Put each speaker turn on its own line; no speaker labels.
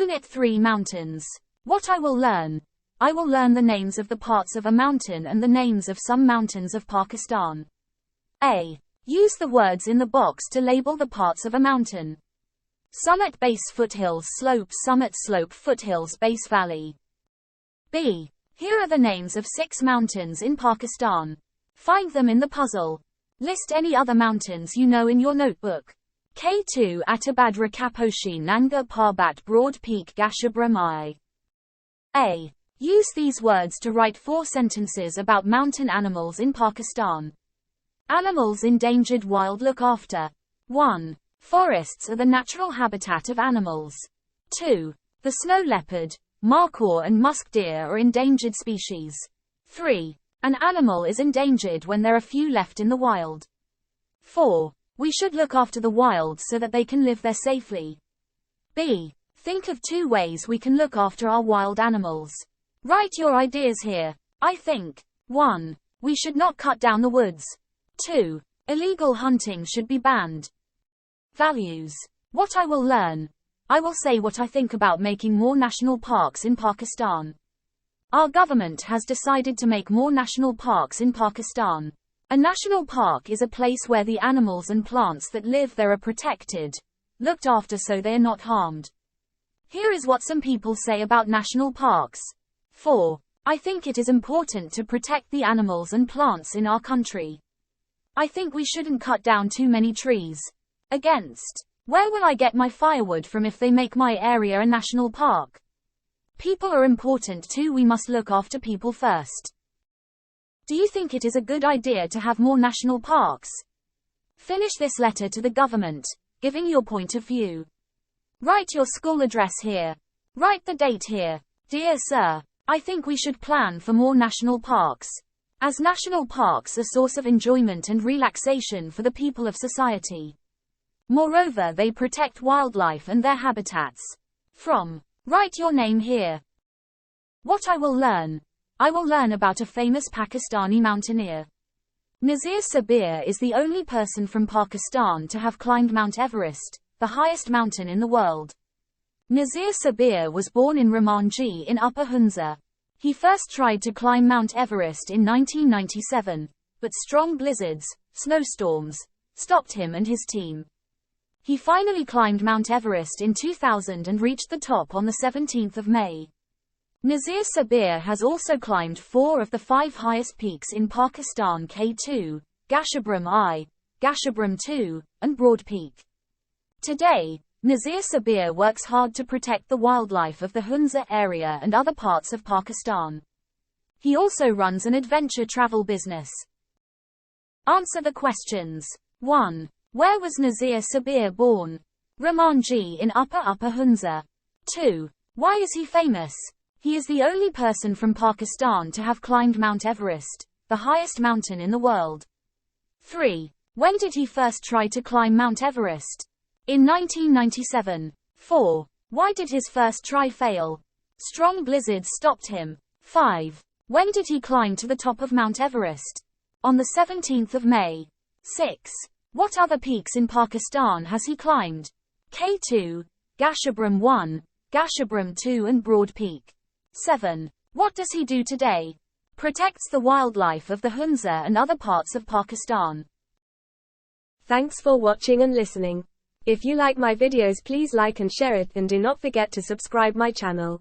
Unit 3 Mountains. What I will learn. I will learn the names of the parts of a mountain and the names of some mountains of Pakistan. A. Use the words in the box to label the parts of a mountain. Summit, base, foothills, slope, summit, slope, foothills, base, valley. B. Here are the names of 6 mountains in Pakistan. Find them in the puzzle. List any other mountains you know in your notebook. K2 Atabadra, Kaposhi, Nanga Parbat, Broad Peak, Gasherbrum I. A. Use these words to write 4 sentences about mountain animals in Pakistan. Animals endangered, wild, look after. 1. Forests are the natural habitat of animals. 2. The snow leopard, markhor and musk deer are endangered species. 3. An animal is endangered when there are few left in the wild. 4. We should look after the wild so that they can live there safely. B. Think of 2 ways we can look after our wild animals. Write your ideas here. I think. 1. We should not cut down the woods. 2. Illegal hunting should be banned. Values. What I will learn. I will say what I think about making more national parks in Pakistan. Our government has decided to make more national parks in Pakistan. A national park is a place where the animals and plants that live there are protected, looked after so they are not harmed. Here is what some people say about national parks. 4. I think it is important to protect the animals and plants in our country. I think we shouldn't cut down too many trees. Against. Where will I get my firewood from if they make my area a national park? People are important too, we must look after people first. Do you think it is a good idea to have more national parks? Finish this letter to the government, giving your point of view. Write your school address here. Write the date here. Dear Sir, I think we should plan for more national parks. As national parks are a source of enjoyment and relaxation for the people of society. Moreover, they protect wildlife and their habitats. From. Write your name here. What I will learn. I will learn about a famous Pakistani mountaineer. Nazir Sabir is the only person from Pakistan to have climbed Mount Everest, the highest mountain in the world. Nazir Sabir was born in Ramanji in Upper Hunza. He first tried to climb Mount Everest in 1997, but strong blizzards, snowstorms, stopped him and his team. He finally climbed Mount Everest in 2000 and reached the top on the 17th of May. Nazir Sabir has also climbed 4 of the 5 highest peaks in Pakistan: K2, Gasherbrum I, Gasherbrum II, and Broad Peak. Today, Nazir Sabir works hard to protect the wildlife of the Hunza area and other parts of Pakistan. He also runs an adventure travel business. Answer the questions. 1. Where was Nazir Sabir born? Ramanji in Upper Hunza. 2. Why is he famous? He is the only person from Pakistan to have climbed Mount Everest, the highest mountain in the world. 3. When did he first try to climb Mount Everest? In 1997. 4. Why did his first try fail? Strong blizzards stopped him. 5. When did he climb to the top of Mount Everest? On the 17th of May. 6. What other peaks in Pakistan has he climbed? K2, Gasherbrum I, Gasherbrum II and Broad Peak. 7. What does he do today? Protects the wildlife of the Hunza and other parts of Pakistan.
Thanks for watching and listening. If you like my videos, please like and share it, and do not forget to subscribe my channel.